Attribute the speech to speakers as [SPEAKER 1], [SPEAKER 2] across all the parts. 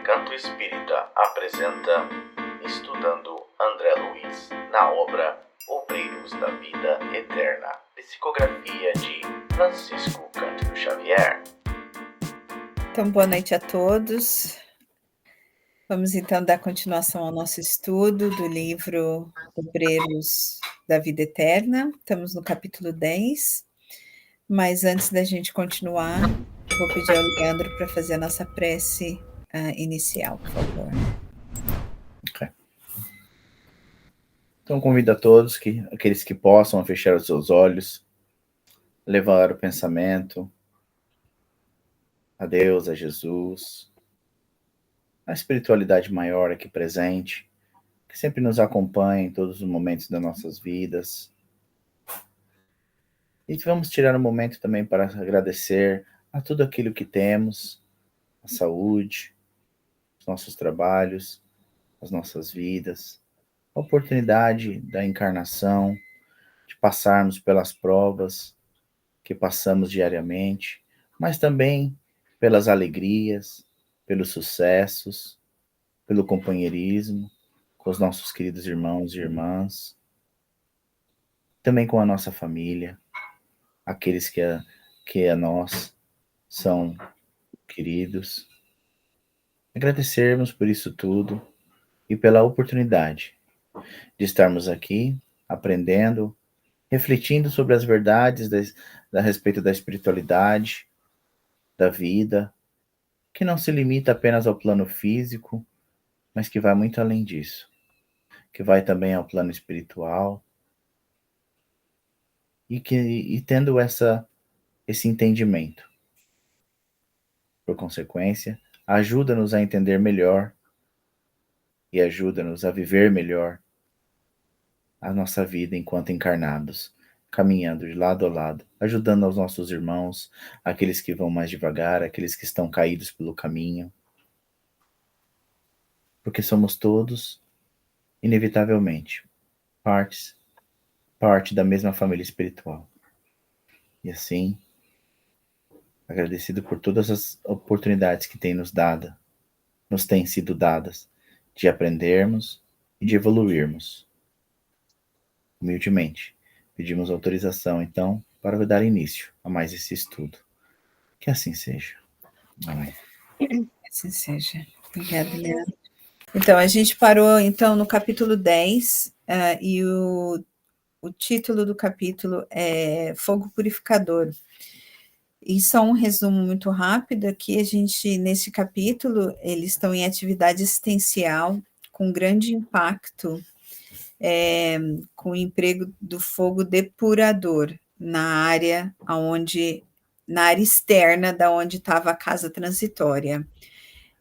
[SPEAKER 1] Canto Espírita apresenta Estudando André Luiz, na obra Obreiros da Vida Eterna, psicografia de Francisco Cândido Xavier.
[SPEAKER 2] Então, boa noite a todos. Vamos então dar continuação ao nosso estudo do livro Obreiros da Vida Eterna. Estamos no capítulo 10, mas antes da gente continuar, eu vou pedir ao Leandro para fazer a nossa prece inicial, por favor.
[SPEAKER 1] Okay. Então, convido a todos, aqueles que possam, a fechar os seus olhos, levar o pensamento a Deus, a Jesus, a espiritualidade maior aqui presente, que sempre nos acompanha em todos os momentos das nossas vidas. E vamos tirar um momento também para agradecer a tudo aquilo que temos, a saúde, os nossos trabalhos, as nossas vidas, a oportunidade da encarnação, de passarmos pelas provas que passamos diariamente, mas também pelas alegrias, pelos sucessos, pelo companheirismo com os nossos queridos irmãos e irmãs, também com a nossa família, aqueles que a nós são queridos. Agradecermos por isso tudo e pela oportunidade de estarmos aqui aprendendo, refletindo sobre as verdades a respeito da espiritualidade, da vida, que não se limita apenas ao plano físico, mas que vai muito além disso, que vai também ao plano espiritual, e tendo esse entendimento, por consequência, ajuda-nos a entender melhor e ajuda-nos a viver melhor a nossa vida enquanto encarnados, caminhando de lado a lado, ajudando aos nossos irmãos, aqueles que vão mais devagar, aqueles que estão caídos pelo caminho, porque somos todos, inevitavelmente, parte da mesma família espiritual. E assim, agradecido por todas as oportunidades que nos têm sido dadas, de aprendermos e de evoluirmos. Humildemente, pedimos autorização, então, para dar início a mais esse estudo. Que assim seja. Amém.
[SPEAKER 2] Que assim seja. Obrigada, Leandro. Então, a gente parou então no capítulo 10, e o título do capítulo é Fogo Purificador. E só um resumo muito rápido aqui, nesse capítulo, eles estão em atividade assistencial com grande impacto, com o emprego do fogo depurador na área externa da onde estava a casa transitória.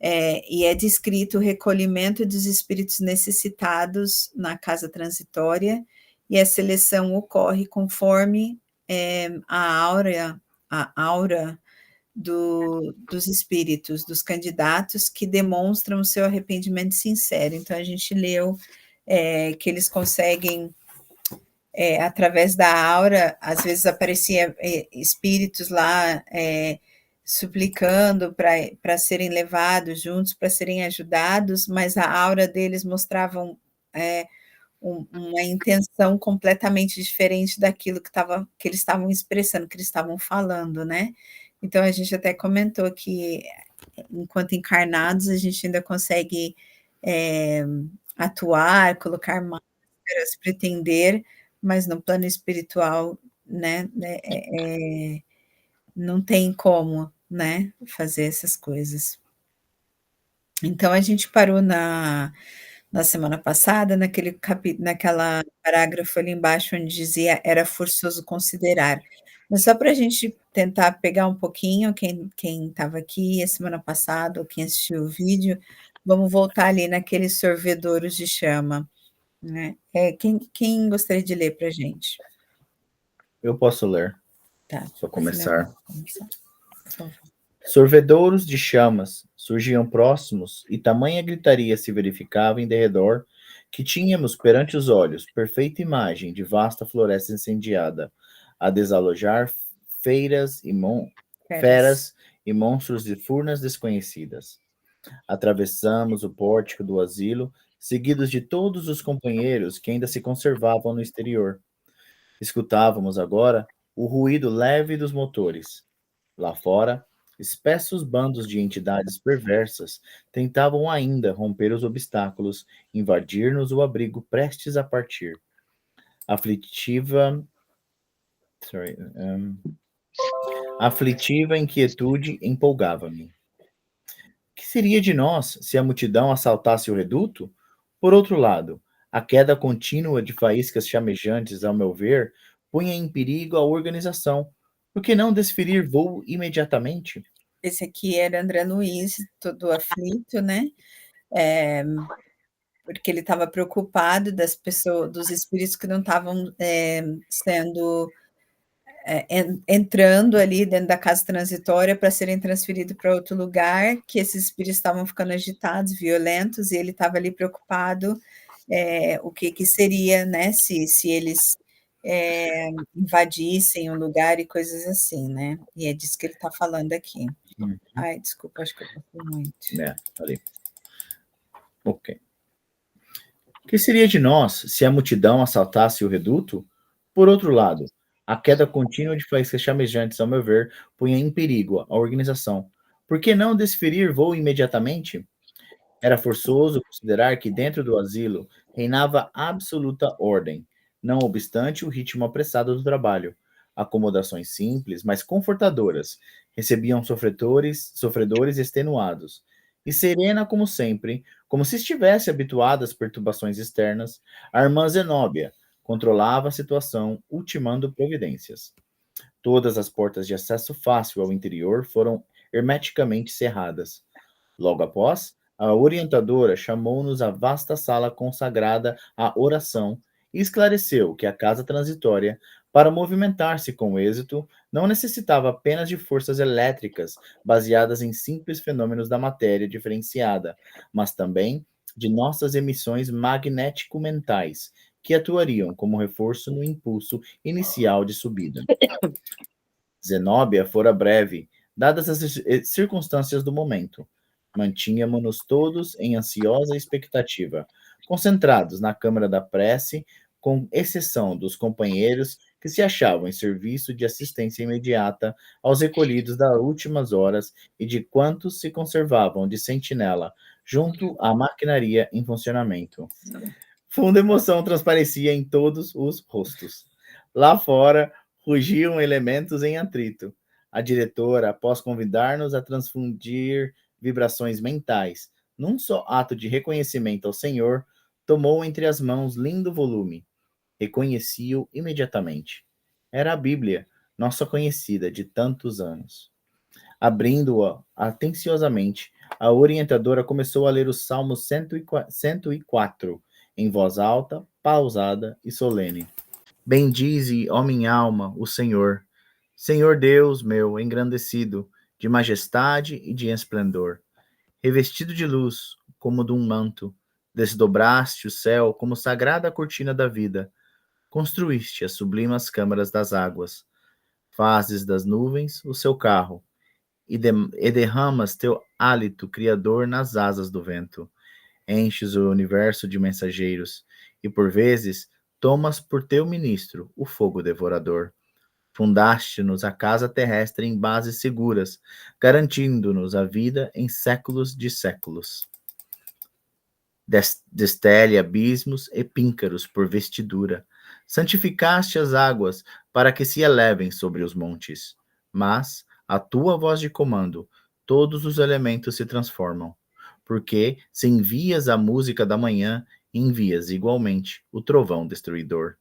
[SPEAKER 2] E é descrito o recolhimento dos espíritos necessitados na casa transitória, e a seleção ocorre conforme a aura dos espíritos, dos candidatos que demonstram o seu arrependimento sincero. Então, a gente leu que eles conseguem, através da aura, às vezes aparecia espíritos lá suplicando para serem levados juntos, para serem ajudados, mas a aura deles mostrava uma intenção completamente diferente daquilo que eles estavam expressando, que eles estavam falando, né? Então, a gente até comentou que, enquanto encarnados, a gente ainda consegue atuar, colocar máscaras, pretender, mas no plano espiritual, né, não tem como, né, fazer essas coisas. Então, a gente parou na semana passada, naquela parágrafo ali embaixo, onde dizia era forçoso considerar. Mas só para a gente tentar pegar um pouquinho, quem estava aqui a semana passada, ou quem assistiu o vídeo, vamos voltar ali naqueles sorvedouros de chama, né? Quem gostaria de ler para a gente?
[SPEAKER 1] Eu posso ler.
[SPEAKER 2] Tá.
[SPEAKER 1] Só começar.
[SPEAKER 2] Por favor.
[SPEAKER 1] Sorvedouros de chamas surgiam próximos, e tamanha gritaria se verificava em derredor, que tínhamos perante os olhos perfeita imagem de vasta floresta incendiada, a desalojar feras e monstros de furnas desconhecidas. Atravessamos o pórtico do asilo, seguidos de todos os companheiros que ainda se conservavam no exterior. Escutávamos agora o ruído leve dos motores. Lá fora, espessos bandos de entidades perversas tentavam ainda romper os obstáculos, invadir-nos o abrigo prestes a partir. Aflitiva, sorry, aflitiva inquietude empolgava-me. Que seria de nós se a multidão assaltasse o reduto? Por outro lado, a queda contínua de faíscas chamejantes, ao meu ver, punha em perigo a organização. Por que não desferir voo imediatamente?
[SPEAKER 2] Esse aqui era André Luiz, todo aflito, né? É, porque ele estava preocupado das pessoas, dos espíritos que não estavam sendo entrando ali dentro da casa transitória para serem transferidos para outro lugar, que esses espíritos estavam ficando agitados, violentos, e ele estava ali preocupado o que seria, né, se eles invadissem o lugar e coisas assim, né? E é disso que ele está falando aqui. Ai, desculpa, acho que eu passei muito.
[SPEAKER 1] Ali. Ok. Que seria de nós se a multidão assaltasse o reduto? Por outro lado, a queda contínua de faíscas chamejantes, ao meu ver, punha em perigo a organização. Por que não desferir voo imediatamente? Era forçoso considerar que dentro do asilo reinava absoluta ordem, não obstante o ritmo apressado do trabalho. Acomodações simples, mas confortadoras, recebiam sofredores extenuados. E serena como sempre, como se estivesse habituada às perturbações externas, a irmã Zenóbia controlava a situação, ultimando providências. Todas as portas de acesso fácil ao interior foram hermeticamente cerradas. Logo após, a orientadora chamou-nos à vasta sala consagrada à oração e esclareceu que a casa transitória, para movimentar-se com êxito, não necessitava apenas de forças elétricas baseadas em simples fenômenos da matéria diferenciada, mas também de nossas emissões magnético-mentais, que atuariam como reforço no impulso inicial de subida. Zenóbia fora breve, dadas as circunstâncias do momento. Mantínhamos-nos todos em ansiosa expectativa, concentrados na câmara da prece, com exceção dos companheiros que se achavam em serviço de assistência imediata aos recolhidos das últimas horas e de quantos se conservavam de sentinela junto à maquinaria em funcionamento. Funda emoção transparecia em todos os rostos. Lá fora, rugiam elementos em atrito. A diretora, após convidar-nos a transfundir vibrações mentais, num só ato de reconhecimento ao Senhor, tomou entre as mãos lindo volume. Reconheci-o imediatamente. Era a Bíblia, nossa conhecida de tantos anos. Abrindo-a atenciosamente, a orientadora começou a ler o Salmo 104, em voz alta, pausada e solene. Bendize, ó minha alma, o Senhor. Senhor Deus meu, engrandecido, de majestade e de esplendor. Revestido de luz, como de um manto, desdobraste o céu como sagrada cortina da vida. Construíste as sublimas câmaras das águas. Fazes das nuvens o seu carro e derramas teu hálito criador nas asas do vento. Enches o universo de mensageiros e, por vezes, tomas por teu ministro o fogo devorador. Fundaste-nos a casa terrestre em bases seguras, garantindo-nos a vida em séculos de séculos. Destele abismos e píncaros por vestidura. Santificaste as águas para que se elevem sobre os montes. Mas, a tua voz de comando, todos os elementos se transformam. Porque, se envias a música da manhã, envias igualmente o trovão destruidor.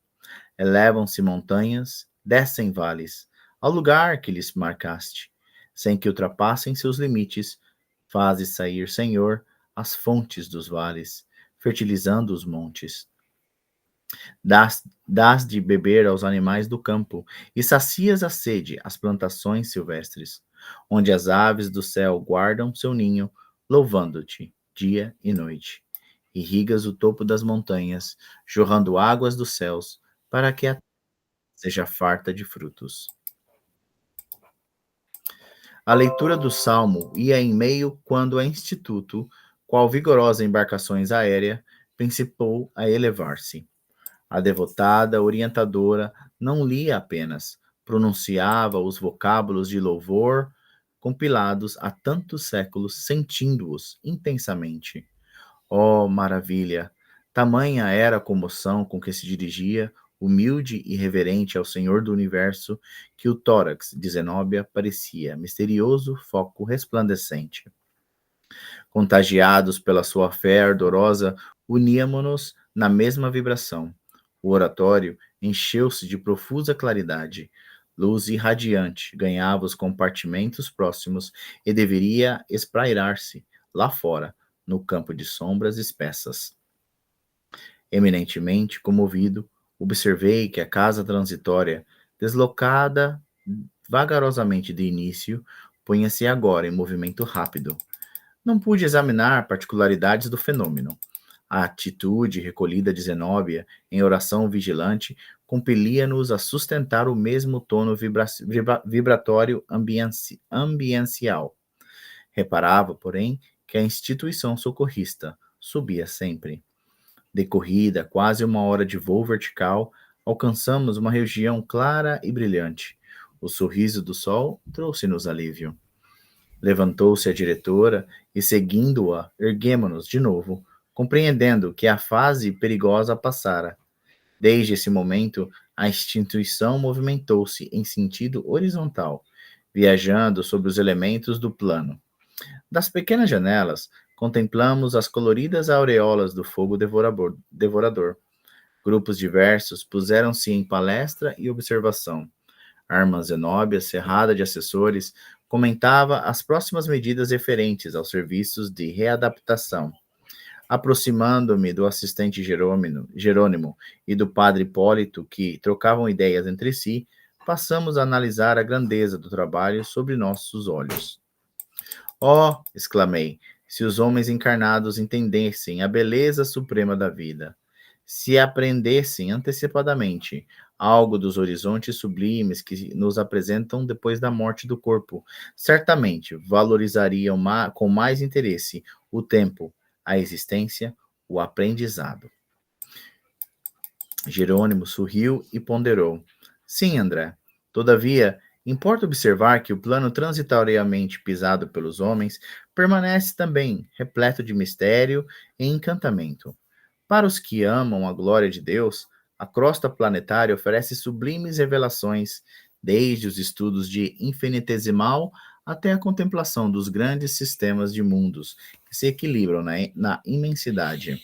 [SPEAKER 1] Elevam-se montanhas, descem vales, ao lugar que lhes marcaste. Sem que ultrapassem seus limites, fazes sair, Senhor, as fontes dos vales, fertilizando os montes. Dás de beber aos animais do campo e sacias a sede às plantações silvestres, onde as aves do céu guardam seu ninho, louvando-te dia e noite. Irrigas o topo das montanhas, jorrando águas dos céus, para que a terra seja farta de frutos. A leitura do salmo ia em meio quando a Instituto, qual vigorosa embarcações aérea, principou a elevar-se. A devotada orientadora não lia apenas, pronunciava os vocábulos de louvor compilados há tantos séculos, sentindo-os intensamente. Oh, maravilha! Tamanha era a comoção com que se dirigia, humilde e reverente ao Senhor do Universo, que o tórax de Zenóbia parecia misterioso foco resplandecente. Contagiados pela sua fé ardorosa, uníamo-nos na mesma vibração. O oratório encheu-se de profusa claridade. Luz irradiante ganhava os compartimentos próximos e deveria esprairar-se lá fora, no campo de sombras espessas. Eminentemente comovido, observei que a casa transitória, deslocada vagarosamente de início, punha-se agora em movimento rápido. Não pude examinar particularidades do fenômeno. A atitude recolhida de Zenóbia, em oração vigilante, compelia-nos a sustentar o mesmo tono vibratório ambiental. Reparava, porém, que a instituição socorrista subia sempre. Decorrida quase uma hora de voo vertical, alcançamos uma região clara e brilhante. O sorriso do sol trouxe-nos alívio. Levantou-se a diretora e, seguindo-a, erguemo-nos de novo, compreendendo que a fase perigosa passara. Desde esse momento, a instituição movimentou-se em sentido horizontal, viajando sobre os elementos do plano. Das pequenas janelas, contemplamos as coloridas aureolas do fogo devorador. Grupos diversos puseram-se em palestra e observação. A irmã Zenóbia, cerrada de assessores, comentava as próximas medidas referentes aos serviços de readaptação. Aproximando-me do assistente Jerônimo e do padre Hipólito, que trocavam ideias entre si, passamos a analisar a grandeza do trabalho sobre nossos olhos. Oh, exclamei, se os homens encarnados entendessem a beleza suprema da vida, se aprendessem antecipadamente algo dos horizontes sublimes que nos apresentam depois da morte do corpo, certamente valorizariam com mais interesse o tempo, a existência, o aprendizado. Jerônimo sorriu e ponderou. Sim, André. Todavia, importa observar que o plano transitoriamente pisado pelos homens permanece também repleto de mistério e encantamento. Para os que amam a glória de Deus, a crosta planetária oferece sublimes revelações, desde os estudos de infinitesimal até a contemplação dos grandes sistemas de mundos que se equilibram na imensidade.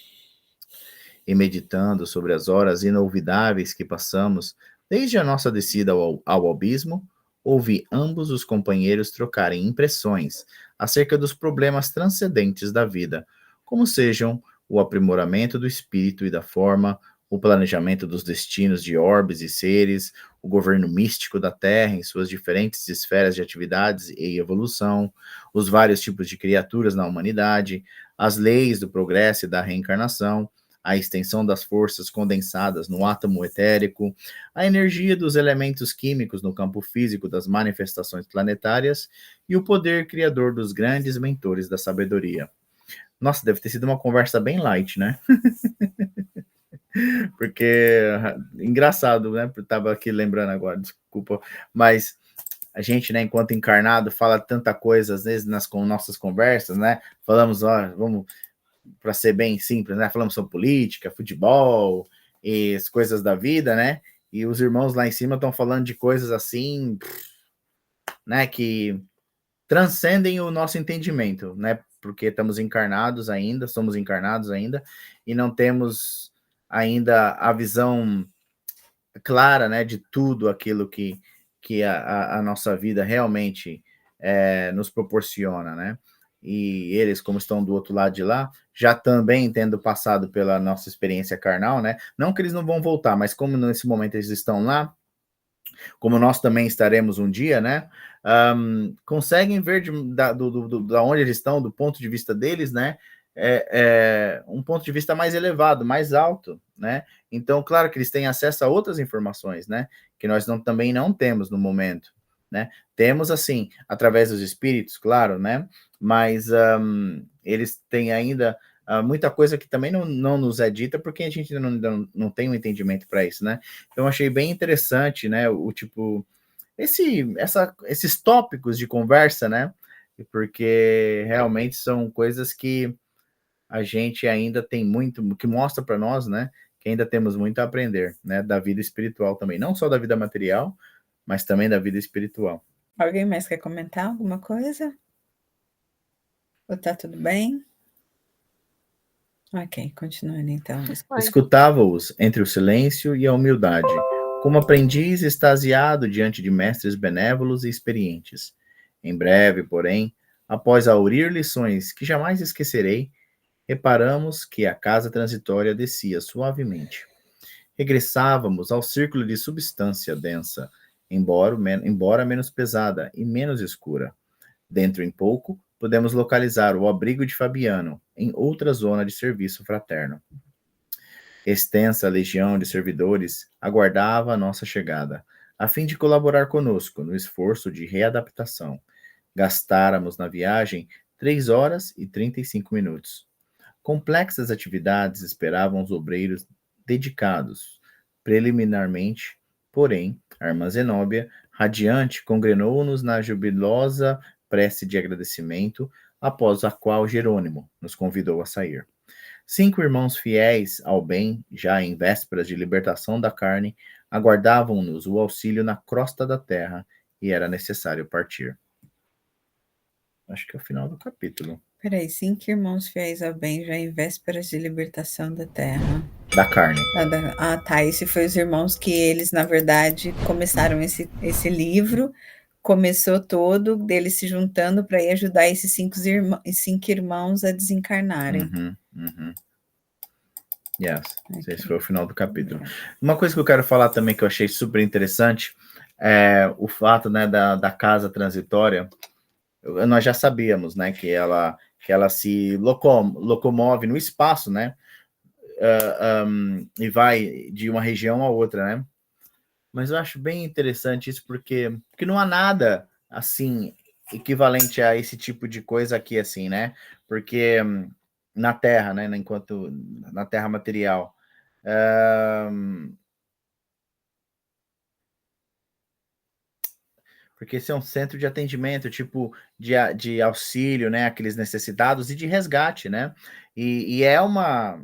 [SPEAKER 1] E meditando sobre as horas inolvidáveis que passamos, desde a nossa descida ao abismo, ouvi ambos os companheiros trocarem impressões acerca dos problemas transcendentes da vida, como sejam o aprimoramento do espírito e da forma, o planejamento dos destinos de orbes e seres, o governo místico da Terra em suas diferentes esferas de atividades e evolução, os vários tipos de criaturas na humanidade, as leis do progresso e da reencarnação, a extensão das forças condensadas no átomo etérico, a energia dos elementos químicos no campo físico das manifestações planetárias e o poder criador dos grandes mentores da sabedoria. Nossa, deve ter sido uma conversa bem light, né? Porque, engraçado, né? Eu tava aqui lembrando agora, desculpa, mas a gente, né, enquanto encarnado, fala tanta coisa, às vezes, com nossas conversas, né? Falamos, ó, vamos, para ser bem simples, né? Falamos sobre política, futebol e as coisas da vida, né? E os irmãos lá em cima estão falando de coisas assim, né? Que transcendem o nosso entendimento, né? Porque estamos encarnados ainda, somos encarnados ainda, e não temos ainda a visão clara, né? De tudo aquilo que a nossa vida realmente nos proporciona, né? E eles, como estão do outro lado de lá, já também tendo passado pela nossa experiência carnal, né? Não que eles não vão voltar, mas como nesse momento eles estão lá, como nós também estaremos um dia, né? Conseguem ver da onde eles estão, do ponto de vista deles, né? Um ponto de vista mais elevado, mais alto, né? Então, claro que eles têm acesso a outras informações, né? Que nós também não temos no momento. né? Temos, assim, através dos espíritos, claro, né? Mas eles têm ainda muita coisa que também não nos é dita, porque a gente não tem um entendimento para isso, né? Então, achei bem interessante, né? O tipo, esses tópicos de conversa, né? Porque realmente são coisas que a gente ainda tem muito, que mostra para nós, né? Que ainda temos muito a aprender, né? Da vida espiritual também, não só da vida material, mas também da vida espiritual.
[SPEAKER 2] Alguém mais quer comentar alguma coisa? Ou tá tudo bem? Ok, continuando então.
[SPEAKER 1] Escutava-os entre o silêncio e a humildade, como aprendiz extasiado diante de mestres benévolos e experientes. Em breve, porém, após aurir lições que jamais esquecerei, reparamos que a casa transitória descia suavemente. Regressávamos ao círculo de substância densa, embora menos pesada e menos escura. Dentro em pouco, pudemos localizar o abrigo de Fabiano, em outra zona de serviço fraterno. Extensa legião de servidores aguardava a nossa chegada, a fim de colaborar conosco no esforço de readaptação. Gastáramos na viagem 3 horas e 35 minutos. Complexas atividades esperavam os obreiros dedicados. Preliminarmente, porém, a irmã Zenóbia, radiante, congrenou-nos na jubilosa prece de agradecimento, após a qual Jerônimo nos convidou a sair. 5 irmãos fiéis ao bem, já em vésperas de libertação da carne, aguardavam-nos o auxílio na crosta da terra e era necessário partir. Acho que é o final do capítulo.
[SPEAKER 2] Peraí, 5 irmãos fiéis ao bem, já em vésperas de libertação da terra.
[SPEAKER 1] Da carne.
[SPEAKER 2] Tá. Esse foi os irmãos que eles, na verdade, começaram esse livro, começou todo deles se juntando para ir ajudar esses 5 irmãos a desencarnarem.
[SPEAKER 1] Yes, esse foi o final do capítulo. Uma coisa que eu quero falar também que eu achei super interessante é o fato, né, da casa transitória. Nós já sabíamos, né, que ela se locomove no espaço, né, e vai de uma região a outra, né. Mas eu acho bem interessante isso porque não há nada assim equivalente a esse tipo de coisa aqui, assim, né? Porque na Terra, né, enquanto na Terra material, porque esse é um centro de atendimento, tipo, de auxílio, né, aqueles necessitados e de resgate, né? E é uma,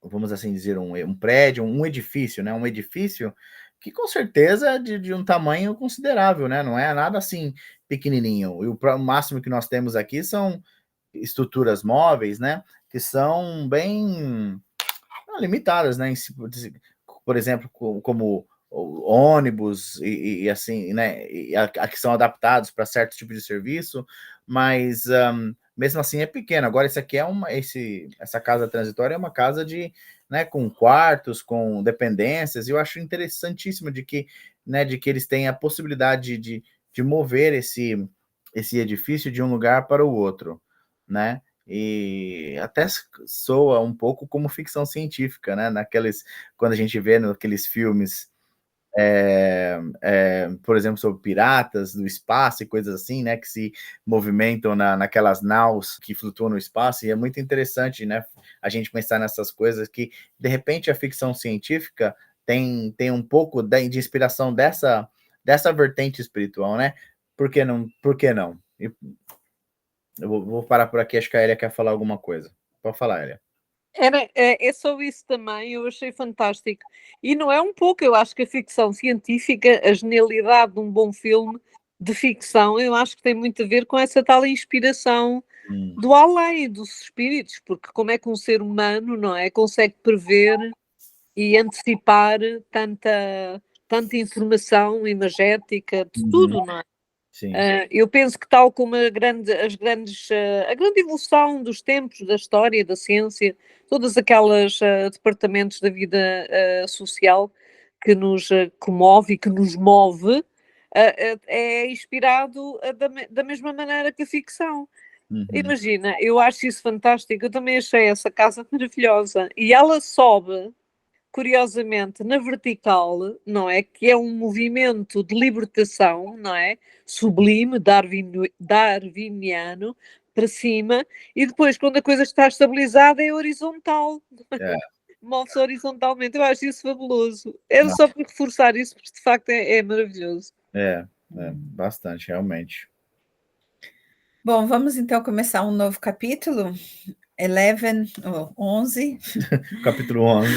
[SPEAKER 1] vamos assim dizer, um prédio, um edifício, né? Um edifício que com certeza é de um tamanho considerável, né? Não é nada assim pequenininho. E o máximo que nós temos aqui são estruturas móveis, né? Que são bem limitadas, né? Por exemplo, como ônibus e assim, né? E que são adaptados para certo tipo de serviço, mas mesmo assim é pequeno. Agora, esse aqui é essa casa transitória é uma casa né, com quartos, com dependências, e eu acho interessantíssimo de que eles têm a possibilidade de mover esse edifício de um lugar para o outro, né? E até soa um pouco como ficção científica, né? Quando a gente vê naqueles filmes, por exemplo, sobre piratas do espaço e coisas assim, né? Que se movimentam naquelas naus que flutuam no espaço, e é muito interessante, né? A gente pensar nessas coisas que, de repente, a ficção científica tem um pouco de inspiração dessa vertente espiritual, né? Por que não? Por que não? Eu vou parar por aqui, acho que a Elia quer falar alguma coisa. Pode falar, Elia.
[SPEAKER 3] É só isso também, eu achei fantástico. E não é um pouco, eu acho que a ficção científica, a genialidade de um bom filme de ficção, eu acho que tem muito a ver com essa tal inspiração do além, dos espíritos, porque como é que um ser humano, não é, consegue prever e antecipar tanta informação imagética, de tudo, não é?
[SPEAKER 1] Sim.
[SPEAKER 3] Eu penso que tal como a grande evolução dos tempos, da história, da ciência, todos aqueles departamentos da vida social que nos comove e que nos move, é inspirado da mesma maneira que a ficção. Imagina, eu acho isso fantástico, eu também achei essa casa maravilhosa. E ela sobe curiosamente, na vertical, não é? Que é um movimento de libertação, não é? Sublime, darwiniano, para cima, e depois, quando a coisa está estabilizada, é horizontal.
[SPEAKER 1] É.
[SPEAKER 3] Move-se horizontalmente. Eu acho isso fabuloso. Era só para reforçar isso, porque de facto é maravilhoso.
[SPEAKER 1] Bastante, realmente.
[SPEAKER 2] Bom, vamos então começar um novo capítulo. 11.
[SPEAKER 1] Capítulo 11.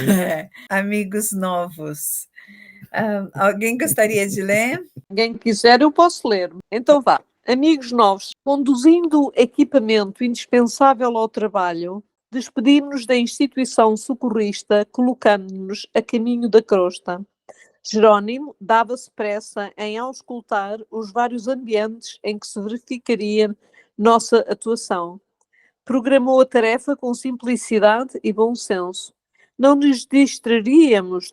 [SPEAKER 2] Amigos novos. Alguém gostaria de ler?
[SPEAKER 3] Quem quiser, eu posso ler. Então vá. Amigos novos, conduzindo equipamento indispensável ao trabalho, despedimos-nos da instituição socorrista, colocando-nos a caminho da crosta. Jerónimo dava-se pressa em auscultar os vários ambientes em que se verificaria nossa atuação. Programou a tarefa com simplicidade e bom senso. Não nos distrairíamos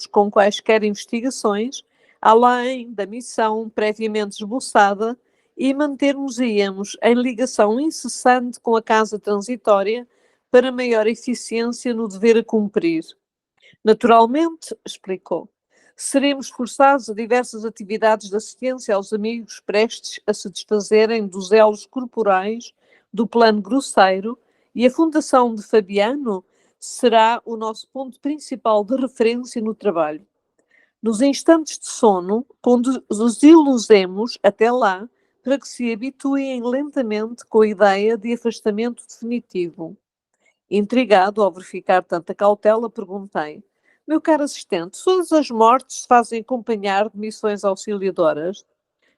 [SPEAKER 3] com quaisquer investigações, além da missão previamente esboçada, e manter-nos-íamos em ligação incessante com a casa transitória para maior eficiência no dever a cumprir. Naturalmente, explicou, seremos forçados a diversas atividades de assistência aos amigos prestes a se desfazerem dos elos corporais do plano grosseiro, e a Fundação de Fabiano será o nosso ponto principal de referência no trabalho. Nos instantes de sono, conduzi-los até lá para que se habituem lentamente com a ideia de afastamento definitivo. Intrigado ao verificar tanta cautela, perguntei: meu caro assistente, todas as mortes se fazem acompanhar de missões auxiliadoras?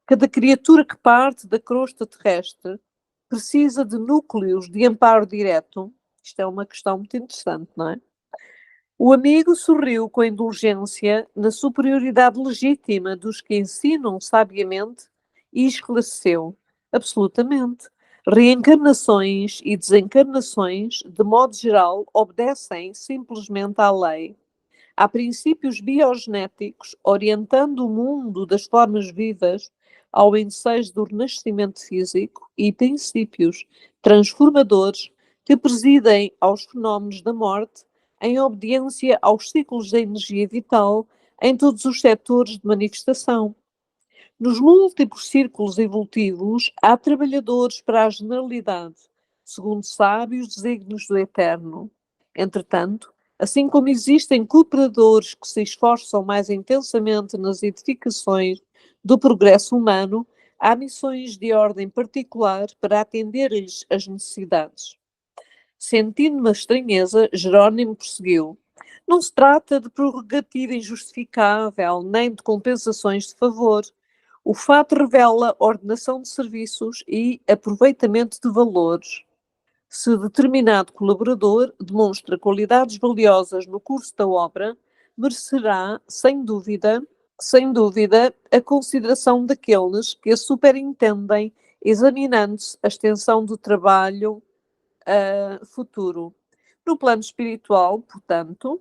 [SPEAKER 3] Cada criatura que parte da crosta terrestre precisa de núcleos de amparo direto? Isto é uma questão muito interessante, não é? O amigo sorriu com indulgência na superioridade legítima dos que ensinam sabiamente e esclareceu: absolutamente. Reencarnações e desencarnações, de modo geral, obedecem simplesmente à lei. Há princípios biogenéticos orientando o mundo das formas vivas ao ensejo do renascimento físico e princípios transformadores que presidem aos fenómenos da morte em obediência aos ciclos da energia vital em todos os setores de manifestação. Nos múltiplos círculos evolutivos, há trabalhadores para a generalidade, segundo sábios desígnios do Eterno. Entretanto, assim como existem cooperadores que se esforçam mais intensamente nas edificações do progresso humano, há missões de ordem particular para atender-lhes as necessidades. Sentindo uma estranheza, Jerónimo prosseguiu: não se trata de prerrogativa injustificável, nem de compensações de favor. O fato revela ordenação de serviços e aproveitamento de valores. Se determinado colaborador demonstra qualidades valiosas no curso da obra, merecerá, sem dúvida, a consideração daqueles que a superintendem, examinando-se a extensão do trabalho futuro. No plano espiritual, portanto,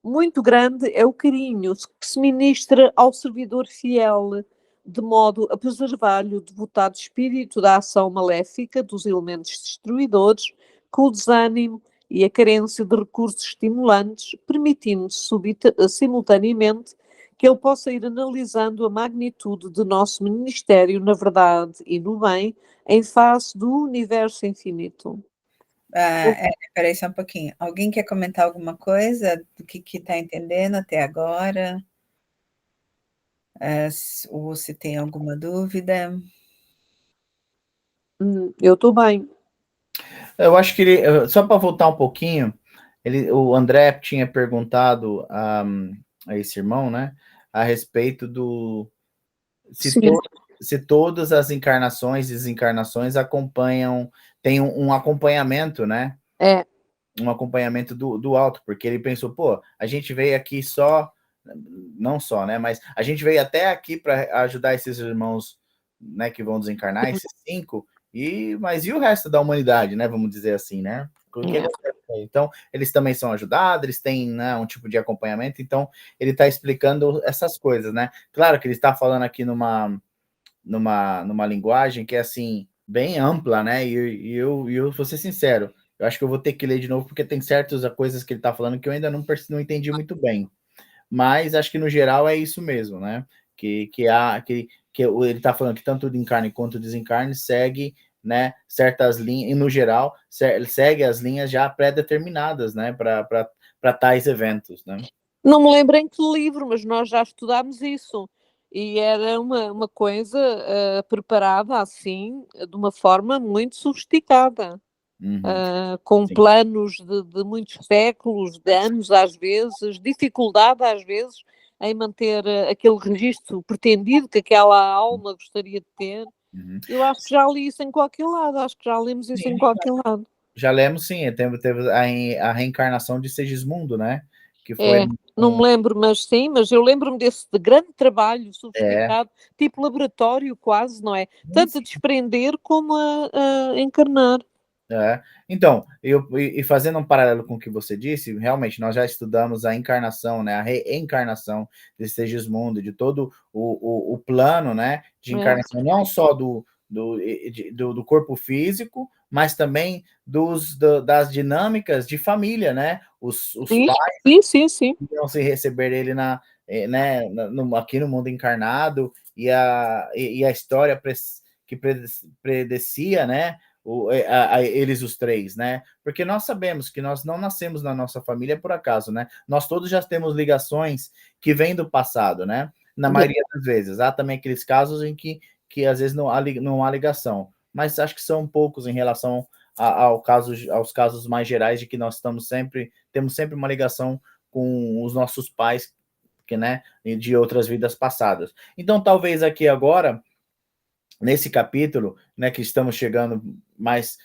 [SPEAKER 3] muito grande é o carinho que se ministra ao servidor fiel, de modo a preservar-lhe o devotado espírito da ação maléfica dos elementos destruidores, com o desânimo e a carência de recursos estimulantes, permitindo simultaneamente que ele possa ir analisando a magnitude do nosso ministério na verdade e no bem, em face do universo infinito.
[SPEAKER 2] Peraí só um pouquinho. Alguém quer comentar alguma coisa do que está entendendo até agora? Ou se tem alguma dúvida?
[SPEAKER 3] Eu estou bem.
[SPEAKER 1] Eu acho que ele, só para voltar um pouquinho, o André tinha perguntado a esse irmão, né, a respeito do se todas as encarnações e desencarnações tem um acompanhamento, né? Um acompanhamento do alto, porque ele pensou, pô, a gente veio aqui não só, né? Mas a gente veio até aqui para ajudar esses irmãos, né, que vão desencarnar, esses 5, mas e o resto da humanidade, né? Vamos dizer assim, né? Então, eles também são ajudados, eles têm, né, um tipo de acompanhamento, então ele está explicando essas coisas, né? Claro que ele está falando aqui numa linguagem que é assim, bem ampla, né? E eu vou ser sincero, Eu acho que eu vou ter que ler de novo, porque tem certas coisas que ele está falando que eu ainda não entendi muito bem. Mas acho que no geral é isso mesmo, né? Que ele está falando que tanto o encarne quanto o desencarne segue, né, certas linhas, e no geral segue as linhas já pré-determinadas, né, para tais eventos, né?
[SPEAKER 3] Não me lembro em que livro, mas nós já estudámos isso. E era uma coisa preparada assim, de uma forma muito sofisticada. Com
[SPEAKER 1] Sim.
[SPEAKER 3] planos de muitos séculos, de anos às vezes, dificuldade às vezes em manter aquele registro pretendido que aquela alma gostaria de ter. Eu acho que já li isso em qualquer lado, acho que já lemos isso em qualquer lado.
[SPEAKER 1] Já lemos, sim, teve a reencarnação de Segismundo, né? Que foi
[SPEAKER 3] não me lembro, mas sim, mas eu lembro-me desse de grande trabalho sofisticado, tipo laboratório quase, não é? Tanto a desprender como a encarnar.
[SPEAKER 1] Então, e fazendo um paralelo com o que você disse, realmente nós já estudamos a encarnação, né, a reencarnação de Segismundo, de todo o plano, né, de encarnação, não só do corpo físico, mas também das dinâmicas de família, né, os pais
[SPEAKER 3] sim.
[SPEAKER 1] iam se receber ele né, aqui no mundo encarnado, e a história que predecia, né, eles os três, né? Porque nós sabemos que nós não nascemos na nossa família por acaso, né? Nós todos já temos ligações que vêm do passado, né? Na maioria das vezes. Há também aqueles casos em que às vezes não há ligação, mas acho que são poucos em relação aos casos mais gerais de que nós temos sempre uma ligação com os nossos pais, que, né, de outras vidas passadas. Então, talvez aqui agora, nesse capítulo, né, que estamos chegando mais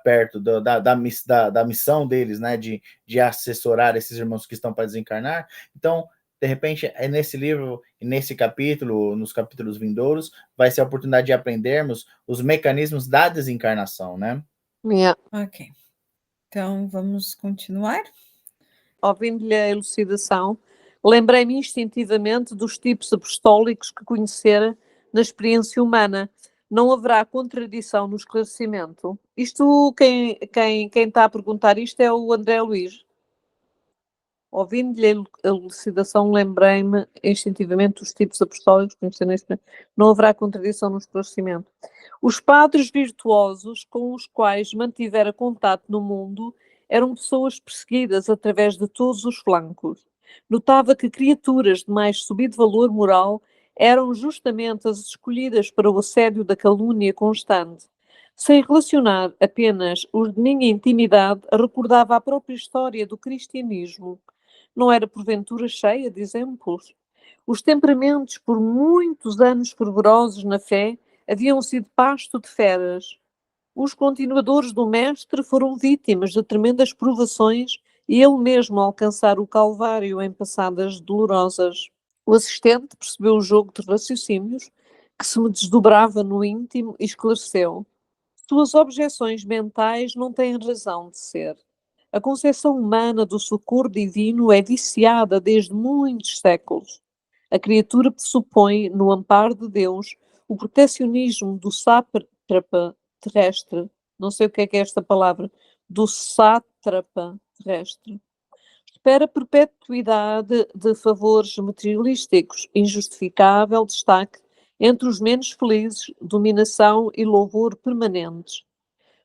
[SPEAKER 1] perto da missão deles, né, de assessorar esses irmãos que estão para desencarnar. Então, de repente, é nesse livro, nesse capítulo, nos capítulos vindouros, vai ser a oportunidade de aprendermos os mecanismos da desencarnação, né?
[SPEAKER 2] Ok. Então, vamos continuar?
[SPEAKER 3] Ouvindo-lhe a elucidação, lembrei-me instintivamente dos tipos apostólicos que conhecera na experiência humana. Não haverá contradição no esclarecimento? Isto, quem está a perguntar isto é o André Luís. Ouvindo-lhe a elucidação, lembrei-me instintivamente dos tipos apostólicos, não haverá contradição no esclarecimento. Os padres virtuosos com os quais mantivera contato no mundo eram pessoas perseguidas através de todos os flancos. Notava que criaturas de mais subido valor moral eram justamente as escolhidas para o assédio da calúnia constante. Sem relacionar apenas os de minha intimidade, recordava a própria história do cristianismo. Não era porventura cheia de exemplos? Os temperamentos, por muitos anos fervorosos na fé, haviam sido pasto de feras. Os continuadores do Mestre foram vítimas de tremendas provações e ele mesmo alcançar o Calvário em passadas dolorosas. O assistente percebeu o jogo de raciocínios que se me desdobrava no íntimo e esclareceu. Suas objeções mentais não têm razão de ser. A concepção humana do socorro divino é viciada desde muitos séculos. A criatura pressupõe, no amparo de Deus, o protecionismo do sátrapa terrestre. Não sei o que é esta palavra. Do sátrapa terrestre. Espera perpetuidade de favores materialísticos, injustificável destaque entre os menos felizes, dominação e louvor permanentes.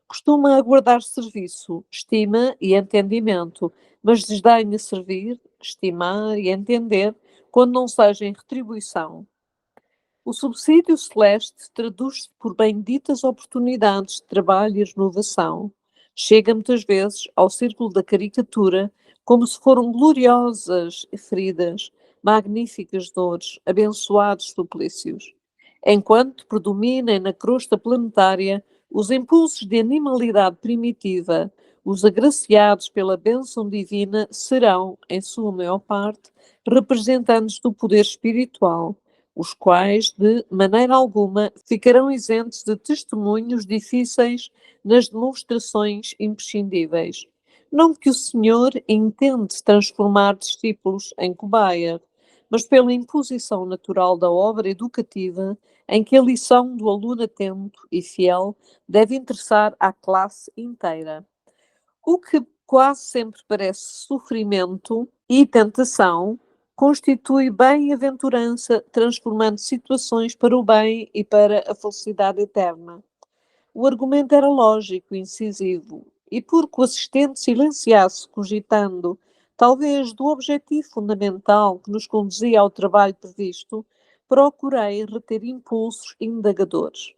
[SPEAKER 3] Costuma aguardar serviço, estima e entendimento, mas desdenha servir, estimar e entender quando não seja em retribuição. O subsídio celeste traduz-se por benditas oportunidades de trabalho e renovação. Chega muitas vezes ao círculo da caricatura como se foram gloriosas feridas, magníficas dores, abençoados suplícios. Enquanto predominem na crosta planetária os impulsos de animalidade primitiva, os agraciados pela bênção divina serão, em sua maior parte, representantes do poder espiritual, os quais, de maneira alguma, ficarão isentos de testemunhos difíceis nas demonstrações imprescindíveis. Não que o Senhor intente transformar discípulos em cobaia, mas pela imposição natural da obra educativa, em que a lição do aluno atento e fiel deve interessar à classe inteira. O que quase sempre parece sofrimento e tentação constitui bem-aventurança, transformando situações para o bem e para a felicidade eterna. O argumento era lógico e incisivo, e porque o assistente silenciasse, cogitando, talvez, do objetivo fundamental que nos conduzia ao trabalho previsto, procurei reter impulsos indagadores.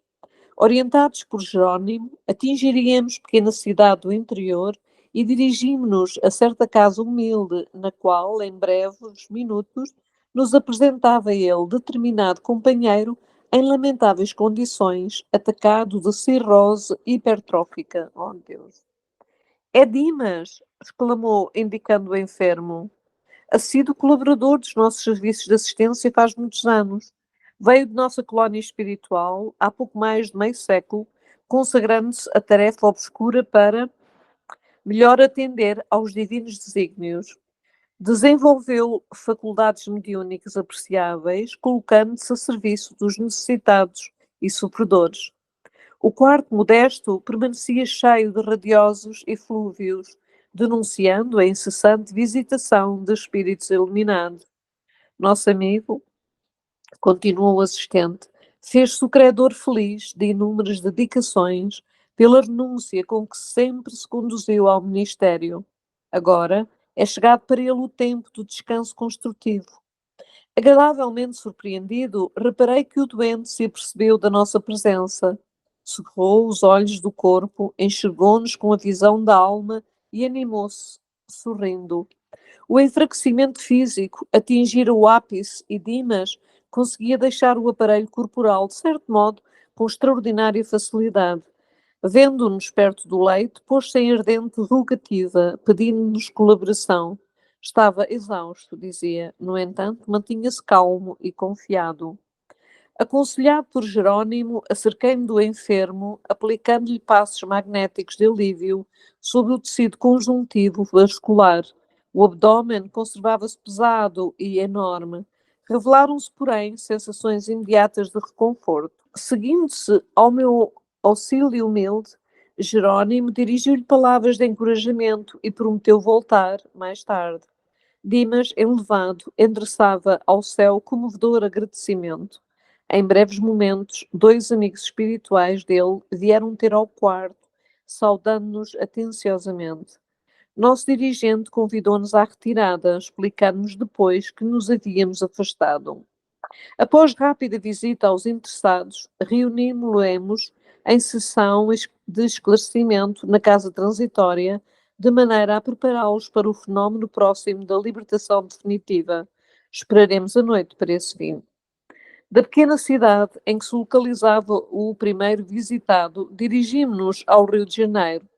[SPEAKER 3] Orientados por Jerónimo, atingiríamos pequena cidade do interior e dirigimos-nos a certa casa humilde, na qual, em breves minutos, nos apresentava ele, determinado companheiro, em lamentáveis condições, atacado de cirrose hipertrófica. Oh, Deus! É Dimas! Exclamou, indicando o enfermo. Assíduo colaborador dos nossos serviços de assistência faz muitos anos. Veio de nossa colónia espiritual há pouco mais de meio século, consagrando-se a tarefa obscura para melhor atender aos divinos desígnios. Desenvolveu faculdades mediúnicas apreciáveis, colocando-se a serviço dos necessitados e sofredores. O quarto modesto permanecia cheio de radiosos eflúvios, denunciando a incessante visitação de espíritos iluminados. Nosso amigo, continuou o assistente, fez-se o credor feliz de inúmeras dedicações pela renúncia com que sempre se conduziu ao ministério. Agora é chegado para ele o tempo do descanso construtivo. Agradavelmente surpreendido, reparei que o doente se apercebeu da nossa presença. Cerrou os olhos do corpo, enxergou-nos com a visão da alma e animou-se, sorrindo. O enfraquecimento físico atingira o ápice e Dimas conseguia deixar o aparelho corporal, de certo modo, com extraordinária facilidade. Vendo-nos perto do leito, pôs-se em ardente rogativa, pedindo-nos colaboração. Estava exausto, dizia. No entanto, mantinha-se calmo e confiado. Aconselhado por Jerónimo, acerquei-me do enfermo, aplicando-lhe passos magnéticos de alívio sobre o tecido conjuntivo vascular. O abdômen conservava-se pesado e enorme. Revelaram-se, porém, sensações imediatas de reconforto. Seguindo-se ao meu auxílio humilde, Jerónimo dirigiu-lhe palavras de encorajamento e prometeu voltar mais tarde. Dimas, enlevado, endereçava ao céu comovedor agradecimento. Em breves momentos, dois amigos espirituais dele vieram ter ao quarto, saudando-nos atenciosamente. Nosso dirigente convidou-nos à retirada, explicando-nos depois que nos havíamos afastado. Após rápida visita aos interessados, reunimos-nos em sessão de esclarecimento na casa transitória, de maneira a prepará-los para o fenómeno próximo da libertação definitiva. Esperaremos a noite para esse fim. Da pequena cidade em que se localizava o primeiro visitado, dirigimos-nos ao Rio de Janeiro.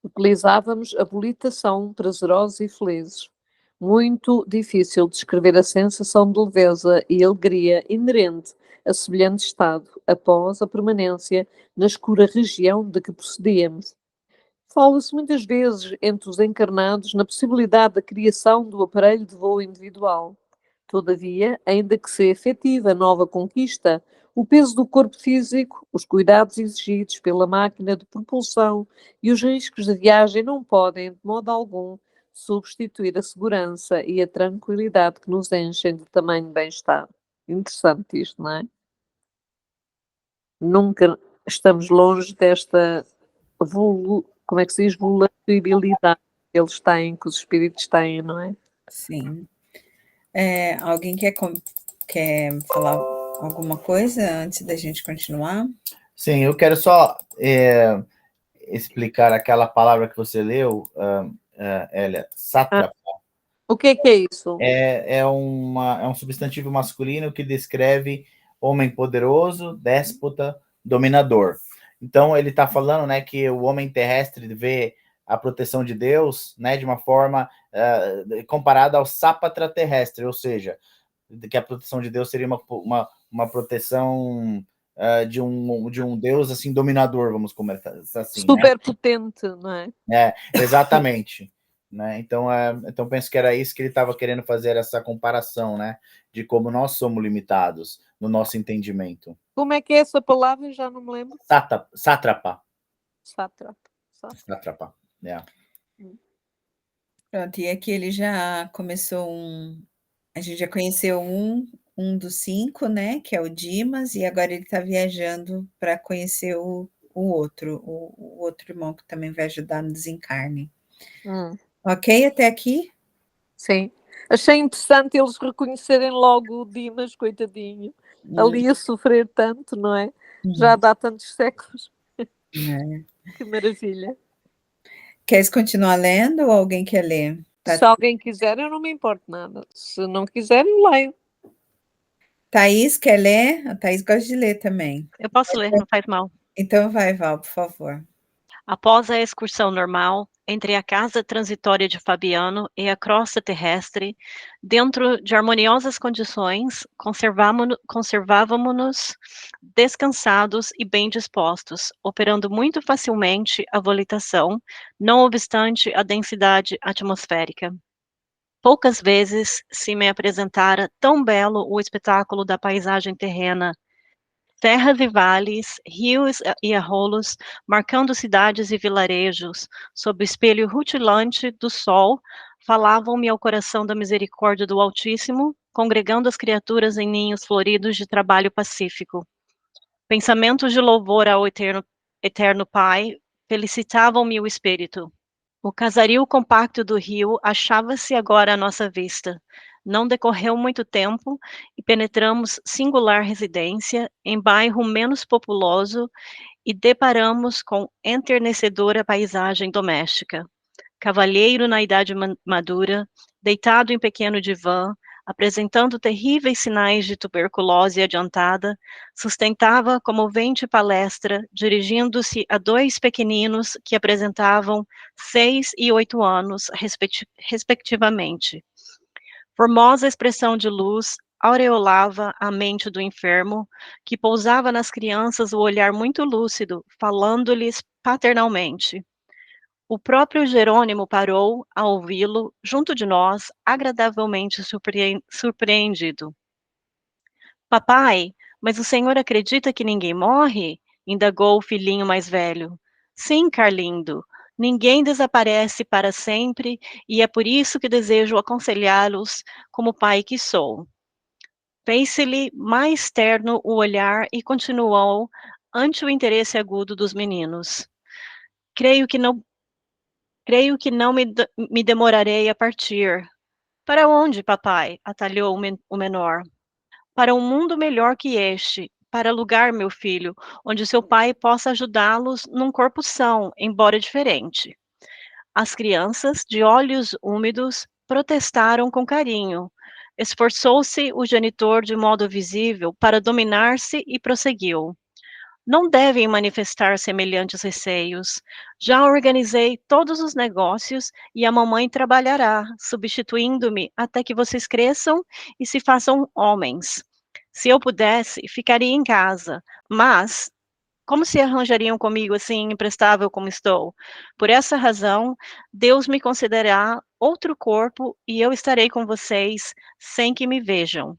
[SPEAKER 3] Utilizávamos a habilitação prazerosos e felizes. Muito difícil descrever a sensação de leveza e alegria inerente a semelhante estado após a permanência na escura região de que procedíamos. Fala-se muitas vezes entre os encarnados na possibilidade da criação do aparelho de voo individual. Todavia, ainda que se efetive a nova conquista, o peso do corpo físico, os cuidados exigidos pela máquina de propulsão e os riscos de viagem não podem, de modo algum, substituir a segurança e a tranquilidade que nos enchem de tamanho bem-estar. Interessante isto, não é? Nunca estamos longe desta como é que se diz? Volatilidade que eles têm, que os espíritos têm, não é?
[SPEAKER 2] Sim. Alguém quer falar alguma coisa antes da gente continuar?
[SPEAKER 1] Sim, eu quero só explicar aquela palavra que você leu, Hélia, sátrapa.
[SPEAKER 3] O que é isso?
[SPEAKER 1] É um substantivo masculino que descreve homem poderoso, déspota, dominador. Então, ele está falando, né, que o homem terrestre vê a proteção de Deus, né, de uma forma comparada ao sápatra terrestre, ou seja, que a proteção de Deus seria uma proteção de um Deus assim dominador, vamos começar assim,
[SPEAKER 3] super potente, não é?
[SPEAKER 1] Exatamente. Né? Então penso que era isso que ele estava querendo fazer, essa comparação, né, de como nós somos limitados no nosso entendimento.
[SPEAKER 3] Como é que é essa palavra? Já não me lembro.
[SPEAKER 1] Sátrapa.
[SPEAKER 3] Sátrapa.
[SPEAKER 1] Sátrapa. Yeah.
[SPEAKER 2] Pronto, e aqui ele já começou a gente já conheceu um dos 5, né, que é o Dimas, e agora ele está viajando para conhecer o outro irmão que também vai ajudar no desencarne. Ok até aqui?
[SPEAKER 3] Sim. Achei interessante eles reconhecerem logo o Dimas, coitadinho, ali a sofrer tanto, não é? Já dá tantos séculos. Que maravilha.
[SPEAKER 2] Queres continuar lendo ou alguém quer ler?
[SPEAKER 3] Se alguém quiser, eu não me importo nada. Se não quiser, eu leio.
[SPEAKER 2] Thaís, quer ler? A Thaís gosta de ler também.
[SPEAKER 4] Eu posso ler, não faz mal.
[SPEAKER 2] Então vai, Val, por favor.
[SPEAKER 4] Após a excursão normal, entre a casa transitória de Fabiano e a crosta terrestre, dentro de harmoniosas condições, conservávamos-nos descansados e bem dispostos, operando muito facilmente a volitação, não obstante a densidade atmosférica. Poucas vezes se me apresentara tão belo o espetáculo da paisagem terrena, serras e vales, rios e arrolos, marcando cidades e vilarejos, sob o espelho rutilante do sol, falavam-me ao coração da misericórdia do Altíssimo, congregando as criaturas em ninhos floridos de trabalho pacífico. Pensamentos de louvor ao eterno Pai felicitavam-me o espírito. O casario compacto do rio achava-se agora à nossa vista. Não decorreu muito tempo e penetramos singular residência em bairro menos populoso e deparamos com enternecedora paisagem doméstica. Cavalheiro na idade madura, deitado em pequeno divã, apresentando terríveis sinais de tuberculose adiantada, sustentava comovente palestra, dirigindo-se a 2 pequeninos que apresentavam 6 e 8 anos, respectivamente. Formosa expressão de luz aureolava a mente do enfermo, que pousava nas crianças o olhar muito lúcido, falando-lhes paternalmente. O próprio Jerônimo parou a ouvi-lo, junto de nós, agradavelmente surpreendido. Papai, mas o senhor acredita que ninguém morre? Indagou o filhinho mais velho. Sim, Carlindo, ninguém desaparece para sempre e é por isso que desejo aconselhá-los como pai que sou. Fez-se-lhe mais terno o olhar e continuou, ante o interesse agudo dos meninos. Creio que não me demorarei a partir. Para onde, papai? Atalhou o menor. Para um mundo melhor que este, para lugar, meu filho, onde seu pai possa ajudá-los num corpo são, embora diferente. As crianças, de olhos úmidos, protestaram com carinho. Esforçou-se o genitor de modo visível para dominar-se e prosseguiu. Não devem manifestar semelhantes receios. Já organizei todos os negócios e a mamãe trabalhará, substituindo-me até que vocês cresçam e se façam homens. Se eu pudesse, ficaria em casa, mas como se arranjariam comigo assim, imprestável como estou? Por essa razão, Deus me concederá outro corpo e eu estarei com vocês sem que me vejam.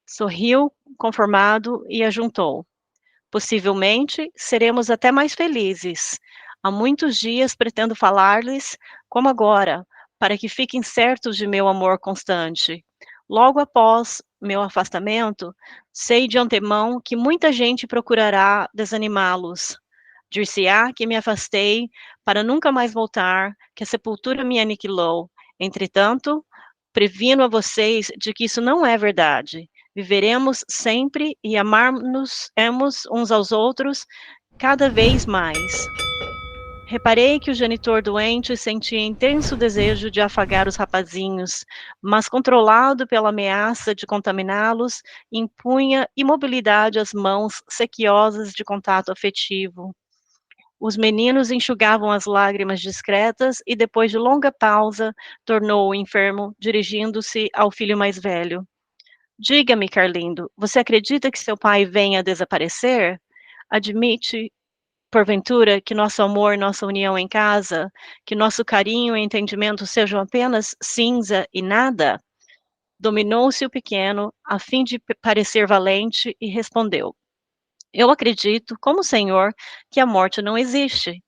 [SPEAKER 4] Sorriu, conformado, e ajuntou. Possivelmente, seremos até mais felizes. Há muitos dias pretendo falar-lhes, como agora, para que fiquem certos de meu amor constante. Logo após meu afastamento, sei de antemão que muita gente procurará desanimá-los. Dir-se-á que me afastei para nunca mais voltar, que a sepultura me aniquilou. Entretanto, previno a vocês de que isso não é verdade. Viveremos sempre e amar-nos uns aos outros cada vez mais. Reparei que o genitor doente sentia intenso desejo de afagar os rapazinhos, mas controlado pela ameaça de contaminá-los, impunha imobilidade às mãos sequiosas de contato afetivo. Os meninos enxugavam as lágrimas discretas e, depois de longa pausa, tornou o enfermo, dirigindo-se ao filho mais velho. Diga-me, Carlindo, você acredita que seu pai venha a desaparecer? Admite, porventura, que nosso amor, nossa união em casa, que nosso carinho e entendimento sejam apenas cinza e nada? Dominou-se o pequeno, a fim de parecer valente, e respondeu: Eu acredito, como o senhor, que a morte não existe.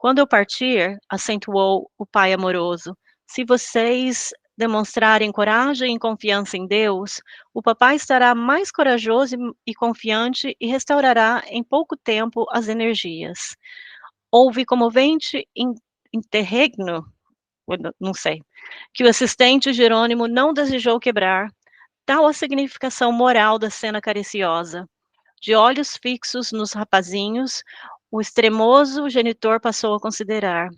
[SPEAKER 4] Quando eu partir, acentuou o pai amoroso, se vocês demonstrarem coragem e confiança em Deus, o papai estará mais corajoso e confiante e restaurará em pouco tempo as energias. Houve comovente interregno, não sei, que o assistente Jerônimo não desejou quebrar, tal a significação moral da cena cariciosa. De olhos fixos nos rapazinhos, o extremoso genitor passou a considerar.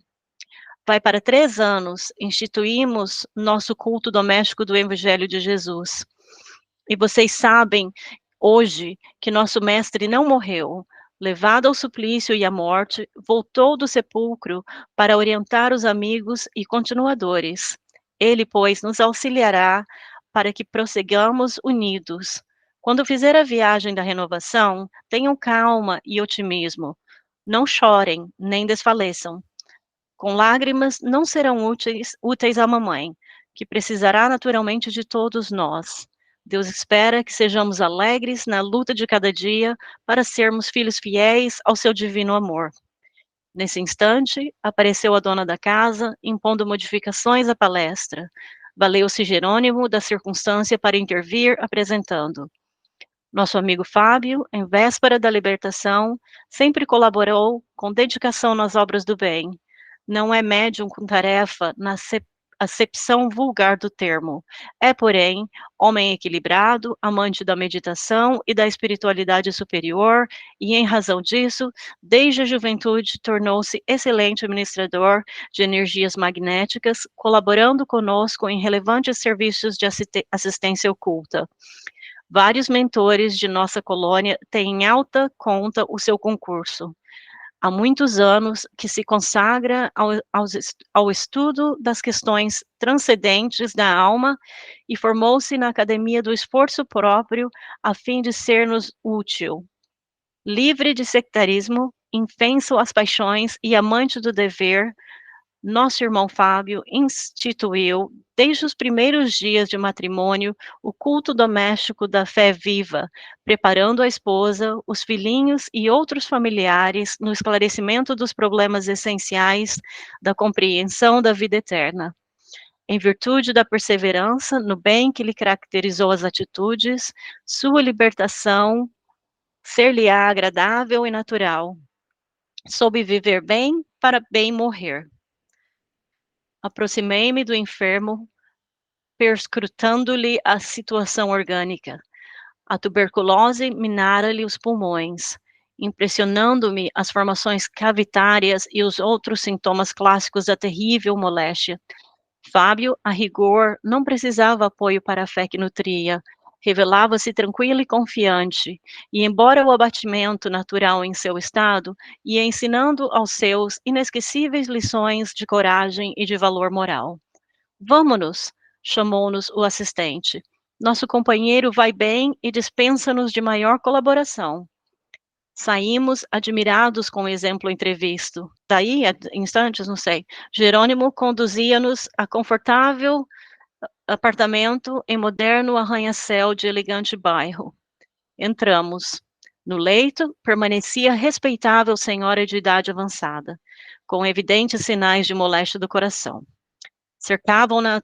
[SPEAKER 4] Vai para 3 anos, instituímos nosso culto doméstico do Evangelho de Jesus. E vocês sabem, hoje, que nosso mestre não morreu. Levado ao suplício e à morte, voltou do sepulcro para orientar os amigos e continuadores. Ele, pois, nos auxiliará para que prossigamos unidos. Quando fizer a viagem da renovação, tenham calma e otimismo. Não chorem, nem desfaleçam. Com lágrimas não serão úteis à mamãe, que precisará naturalmente de todos nós. Deus espera que sejamos alegres na luta de cada dia para sermos filhos fiéis ao seu divino amor. Nesse instante, apareceu a dona da casa, impondo modificações à palestra. Valeu-se Jerônimo da circunstância para intervir, apresentando. Nosso amigo Fábio, em véspera da libertação, sempre colaborou com dedicação nas obras do bem. Não é médium com tarefa na acepção vulgar do termo. É, porém, homem equilibrado, amante da meditação e da espiritualidade superior, e em razão disso, desde a juventude tornou-se excelente administrador de energias magnéticas, colaborando conosco em relevantes serviços de assistência oculta. Vários mentores de nossa colônia têm em alta conta o seu concurso. Há muitos anos que se consagra ao estudo das questões transcendentes da alma e formou-se na academia do esforço próprio a fim de ser-nos útil. Livre de sectarismo, infenso às paixões e amante do dever, nosso irmão Fábio instituiu, desde os primeiros dias de matrimônio, o culto doméstico da fé viva, preparando a esposa, os filhinhos e outros familiares no esclarecimento dos problemas essenciais da compreensão da vida eterna. Em virtude da perseverança no bem que lhe caracterizou as atitudes, sua libertação ser-lhe-á agradável e natural. Soube viver bem para bem morrer. Aproximei-me do enfermo, perscrutando-lhe a situação orgânica. A tuberculose minara-lhe os pulmões, impressionando-me as formações cavitárias e os outros sintomas clássicos da terrível moléstia. Fábio, a rigor, não precisava apoio para a fé que nutria. Revelava-se tranquilo e confiante, e embora o abatimento natural em seu estado, ia ensinando aos seus inesquecíveis lições de coragem e de valor moral. Vamo-nos, chamou-nos o assistente. Nosso companheiro vai bem e dispensa-nos de maior colaboração. Saímos admirados com o exemplo entrevisto. Daí, a instantes, não sei, Jerônimo conduzia-nos a confortável apartamento em moderno arranha-céu de elegante bairro. Entramos. No leito, permanecia respeitável senhora de idade avançada, com evidentes sinais de moléstia do coração. Cercavam-na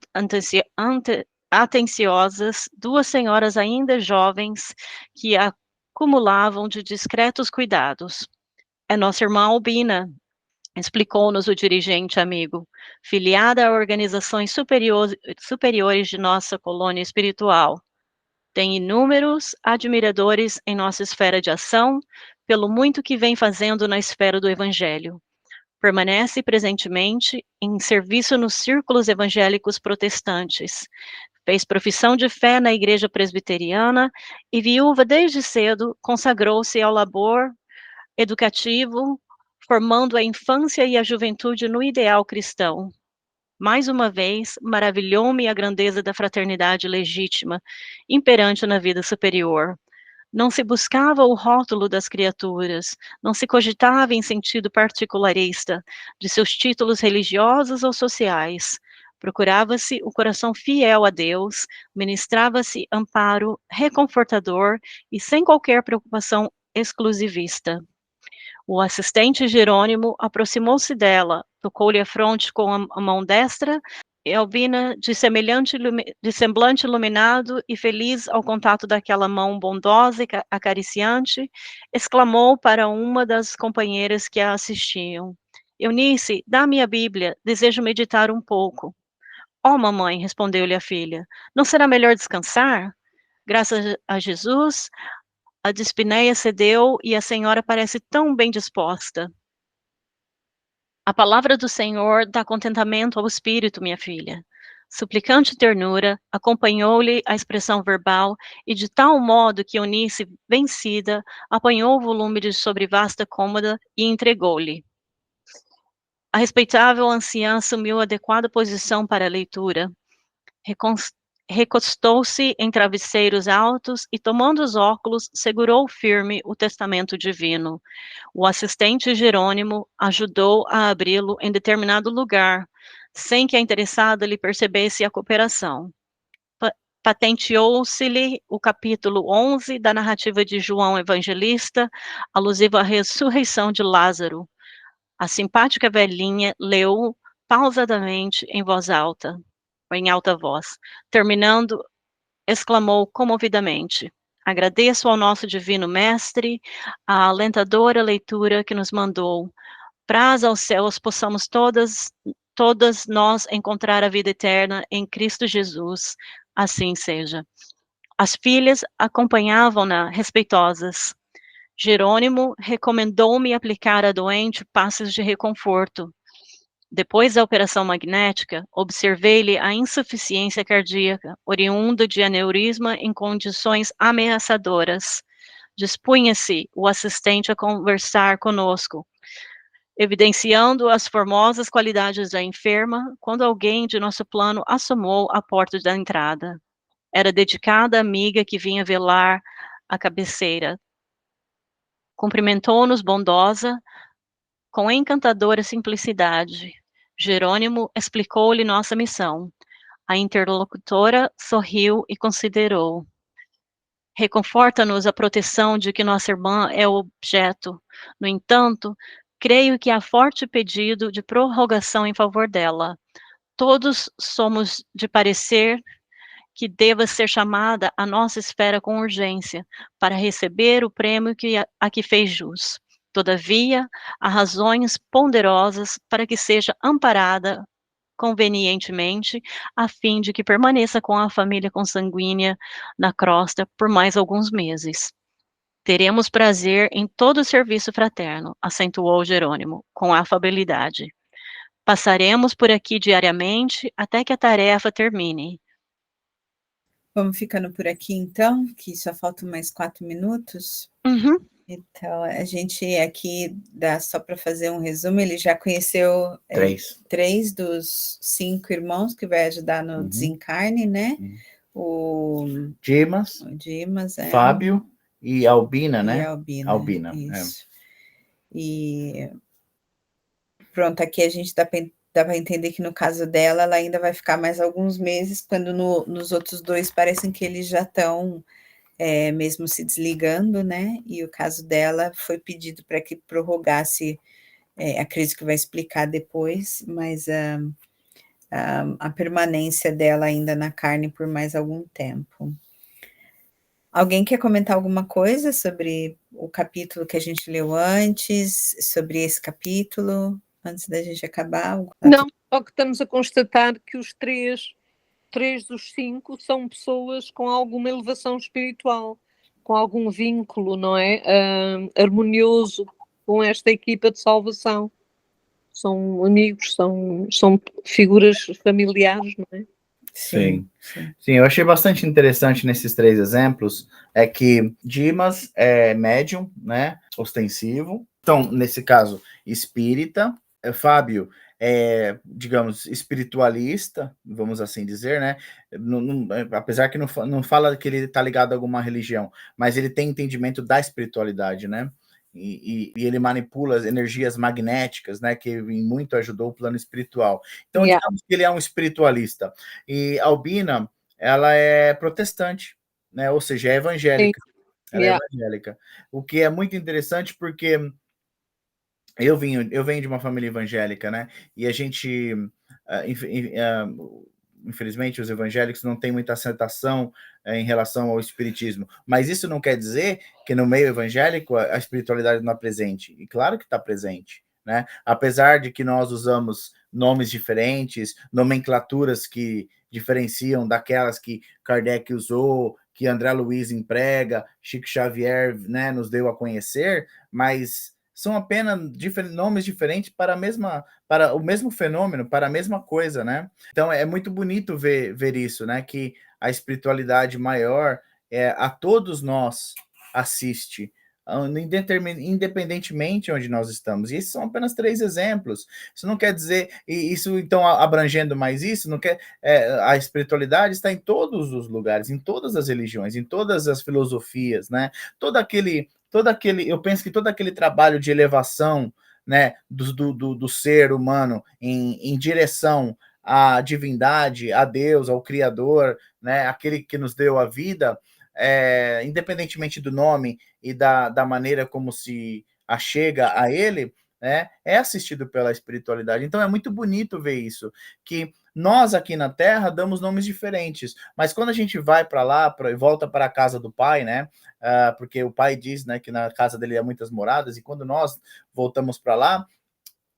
[SPEAKER 4] atenciosas 2 senhoras ainda jovens que a acumulavam de discretos cuidados. É nossa irmã Albina, explicou-nos o dirigente amigo, filiada a organizações superiores de nossa colônia espiritual. Tem inúmeros admiradores em nossa esfera de ação, pelo muito que vem fazendo na esfera do Evangelho. Permanece presentemente em serviço nos círculos evangélicos protestantes. Fez profissão de fé na igreja presbiteriana e, viúva desde cedo, consagrou-se ao labor educativo, formando a infância e a juventude no ideal cristão. Mais uma vez, maravilhou-me a grandeza da fraternidade legítima, imperante na vida superior. Não se buscava o rótulo das criaturas, não se cogitava em sentido particularista de seus títulos religiosos ou sociais. Procurava-se o coração fiel a Deus, ministrava-se amparo reconfortador e sem qualquer preocupação exclusivista. O assistente Jerônimo aproximou-se dela, tocou-lhe a fronte com a mão destra, e Albina, de semblante iluminado e feliz ao contato daquela mão bondosa e acariciante, exclamou para uma das companheiras que a assistiam: Eunice, dá-me a Bíblia, desejo meditar um pouco. Oh, mamãe, respondeu-lhe a filha, não será melhor descansar? Graças a Jesus, a dispneia cedeu e a senhora parece tão bem disposta. A palavra do Senhor dá contentamento ao espírito, minha filha. Suplicante ternura, acompanhou-lhe a expressão verbal e de tal modo que Eunice, vencida, apanhou o volume de sobre vasta cômoda e entregou-lhe. A respeitável anciã assumiu a adequada posição para a leitura. Recostou-se em travesseiros altos e, tomando os óculos, segurou firme o testamento divino. O assistente Jerônimo ajudou a abri-lo em determinado lugar, sem que a interessada lhe percebesse a cooperação. Patenteou-se-lhe o capítulo 11 da narrativa de João Evangelista, alusivo à ressurreição de Lázaro. A simpática velhinha leu pausadamente em voz alta, em alta voz. Terminando, exclamou comovidamente: agradeço ao nosso divino mestre a alentadora leitura que nos mandou. Praz aos céus possamos todas nós encontrar a vida eterna em Cristo Jesus. Assim seja. As filhas acompanhavam-na respeitosas. Jerônimo recomendou-me aplicar à doente passes de reconforto. Depois da operação magnética, observei-lhe a insuficiência cardíaca, oriunda de aneurisma em condições ameaçadoras. Dispunha-se o assistente a conversar conosco, evidenciando as formosas qualidades da enferma, quando alguém de nosso plano assomou à porta da entrada. Era dedicada amiga que vinha velar à cabeceira. Cumprimentou-nos bondosa, com encantadora simplicidade. Jerônimo explicou-lhe nossa missão. A interlocutora sorriu e considerou. Reconforta-nos a proteção de que nossa irmã é objeto. No entanto, creio que há forte pedido de prorrogação em favor dela. Todos somos de parecer que deva ser chamada à nossa esfera com urgência, para receber o prêmio a que fez jus. Todavia, há razões ponderosas para que seja amparada convenientemente, a fim de que permaneça com a família consanguínea na crosta por mais alguns meses. Teremos prazer em todo o serviço fraterno, acentuou Jerônimo, com afabilidade. Passaremos por aqui diariamente até que a tarefa termine.
[SPEAKER 2] Vamos ficando por aqui, então, que só faltam mais 4 minutos.
[SPEAKER 4] Uhum.
[SPEAKER 2] Então, a gente aqui, só para fazer um resumo, ele já conheceu 3 dos 5 irmãos que vai ajudar no desencarne, né? O
[SPEAKER 1] Dimas, Fábio e Albina, né? Albina,
[SPEAKER 2] isso. E pronto, aqui a gente dá para entender que no caso dela, ela ainda vai ficar mais alguns meses, quando nos outros 2 parecem que eles já estão mesmo se desligando, né? E o caso dela foi pedido para que prorrogasse, acredito que vai explicar depois, mas a permanência dela ainda na carne por mais algum tempo. Alguém quer comentar alguma coisa sobre o capítulo que a gente leu antes, sobre esse capítulo, antes da gente acabar?
[SPEAKER 3] Não, só que estamos a constatar que os três dos 5 são pessoas com alguma elevação espiritual, com algum vínculo, não é? Harmonioso com esta equipa de salvação. São amigos, são figuras familiares, não é?
[SPEAKER 1] Sim, eu achei bastante interessante nesses 3 exemplos, é que Dimas é médium, né, ostensivo, então, nesse caso, espírita, Fábio digamos, espiritualista, vamos assim dizer, né, apesar que não fala que ele está ligado a alguma religião, mas ele tem entendimento da espiritualidade, né, e ele manipula as energias magnéticas, né, que muito ajudou o plano espiritual. Então, digamos que ele é um espiritualista. E Albina, ela é protestante, né, ou seja, é evangélica. Ela é evangélica. O que é muito interessante porque eu venho de uma família evangélica, né? E a gente, infelizmente, os evangélicos não têm muita aceitação em relação ao espiritismo. Mas isso não quer dizer que no meio evangélico a espiritualidade não é presente. E claro que está presente, né? Apesar de que nós usamos nomes diferentes, nomenclaturas que diferenciam daquelas que Kardec usou, que André Luiz emprega, Chico Xavier, né, nos deu a conhecer, mas são apenas nomes diferentes para o mesmo fenômeno, para a mesma coisa, né? Então é muito bonito ver isso, né? Que a espiritualidade maior a todos nós assiste, independentemente onde nós estamos. E esses são apenas 3 exemplos. Isso não quer dizer, e isso então abrangendo mais isso, não quer a espiritualidade está em todos os lugares, em todas as religiões, em todas as filosofias, né? Todo aquele, eu penso que todo aquele trabalho de elevação, né, do ser humano em direção à divindade, a Deus, ao Criador, né, aquele que nos deu a vida, independentemente do nome e da maneira como se achega a ele, né, é assistido pela espiritualidade. Então é muito bonito ver isso, que nós aqui na Terra damos nomes diferentes, mas quando a gente vai para lá e volta para a casa do Pai, né, porque o Pai diz, né, que na casa dele há muitas moradas, e quando nós voltamos para lá,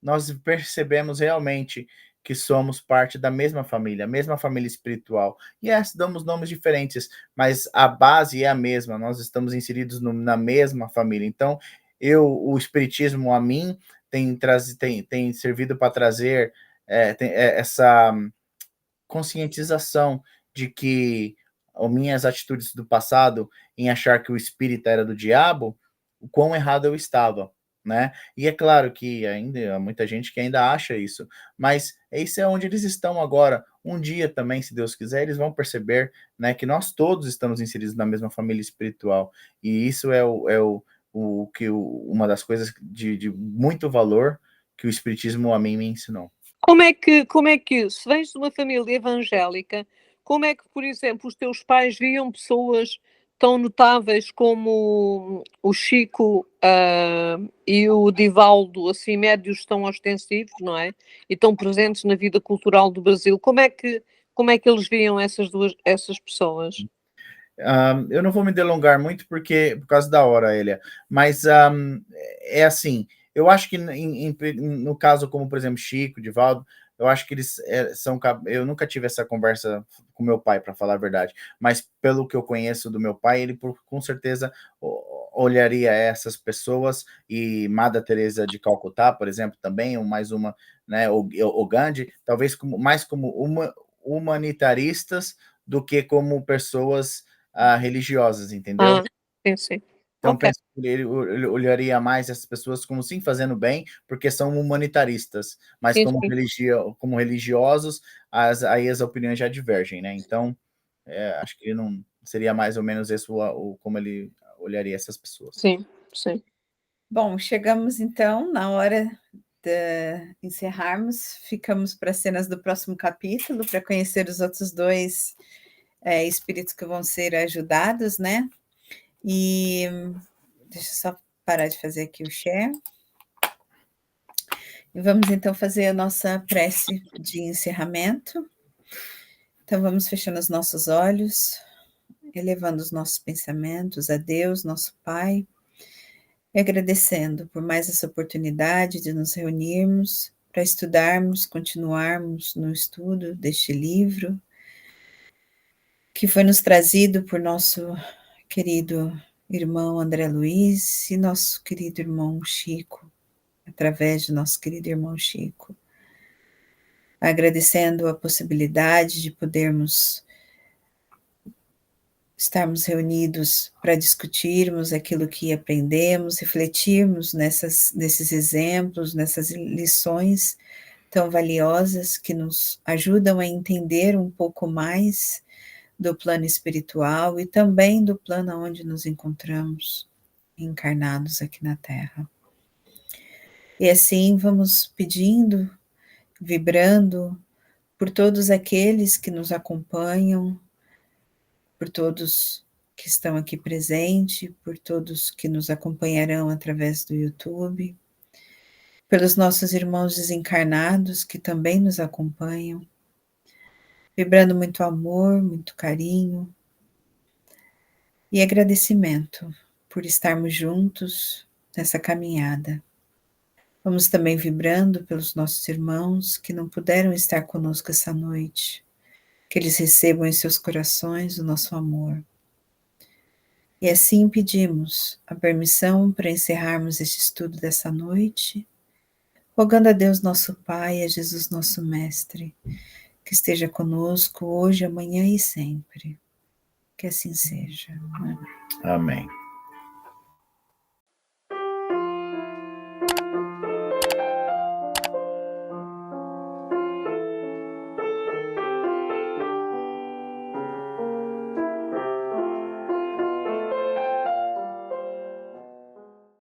[SPEAKER 1] nós percebemos realmente que somos parte da mesma família espiritual. E damos nomes diferentes, mas a base é a mesma, nós estamos inseridos na mesma família. Então, o Espiritismo a mim tem servido para trazer essa conscientização de que as minhas atitudes do passado em achar que o espírita era do diabo, o quão errado eu estava, né? E é claro que ainda há muita gente que ainda acha isso, mas isso é onde eles estão agora. Um dia também, se Deus quiser, eles vão perceber, né, que nós todos estamos inseridos na mesma família espiritual. E isso uma das coisas de muito valor que o Espiritismo a mim me ensinou.
[SPEAKER 3] Como é que, se vens de uma família evangélica, como é que, por exemplo, os teus pais viam pessoas tão notáveis como o Chico e o Divaldo, assim, médios tão ostensivos, não é? E tão presentes na vida cultural do Brasil. Como é que eles viam essas pessoas?
[SPEAKER 1] Eu não vou me delongar muito por causa da hora, Elia, mas é assim, eu acho que no caso como, por exemplo, Chico, Divaldo, eu acho que eles eu nunca tive essa conversa com meu pai, para falar a verdade, mas pelo que eu conheço do meu pai, ele com certeza olharia essas pessoas, e Madre Teresa de Calcutá, por exemplo, também, ou mais uma, né, o Gandhi, talvez mais como humanitaristas do que como pessoas religiosas, entendeu?
[SPEAKER 3] Sim, sim.
[SPEAKER 1] Então,
[SPEAKER 3] Ok.
[SPEAKER 1] penso que ele olharia mais essas pessoas como sim fazendo bem, porque são humanitaristas, mas
[SPEAKER 3] Sim, sim.
[SPEAKER 1] como religiosos, aí as opiniões já divergem, né? Então, acho que não seria mais ou menos esse como ele olharia essas pessoas.
[SPEAKER 3] Sim, sim.
[SPEAKER 2] Bom, chegamos então na hora de encerrarmos. Ficamos para as cenas do próximo capítulo, para conhecer os outros 2 espíritos que vão ser ajudados, né? E deixa eu só parar de fazer aqui o share. E vamos então fazer a nossa prece de encerramento. Então vamos fechando os nossos olhos, elevando os nossos pensamentos a Deus, nosso Pai, e agradecendo por mais essa oportunidade de nos reunirmos para estudarmos, continuarmos no estudo deste livro, que foi nos trazido por nosso querido irmão André Luiz e nosso querido irmão Chico, através de nosso querido irmão Chico. Agradecendo a possibilidade de podermos estarmos reunidos para discutirmos aquilo que aprendemos, refletirmos nesses exemplos, nessas lições tão valiosas que nos ajudam a entender um pouco mais do plano espiritual e também do plano onde nos encontramos encarnados aqui na Terra. E assim vamos pedindo, vibrando por todos aqueles que nos acompanham, por todos que estão aqui presentes, por todos que nos acompanharão através do YouTube, pelos nossos irmãos desencarnados que também nos acompanham, vibrando muito amor, muito carinho e agradecimento por estarmos juntos nessa caminhada. Vamos também vibrando pelos nossos irmãos que não puderam estar conosco essa noite, que eles recebam em seus corações o nosso amor. E assim pedimos a permissão para encerrarmos este estudo dessa noite, rogando a Deus nosso Pai e a Jesus nosso Mestre, que esteja conosco hoje, amanhã e sempre. Que assim seja.
[SPEAKER 1] Amém.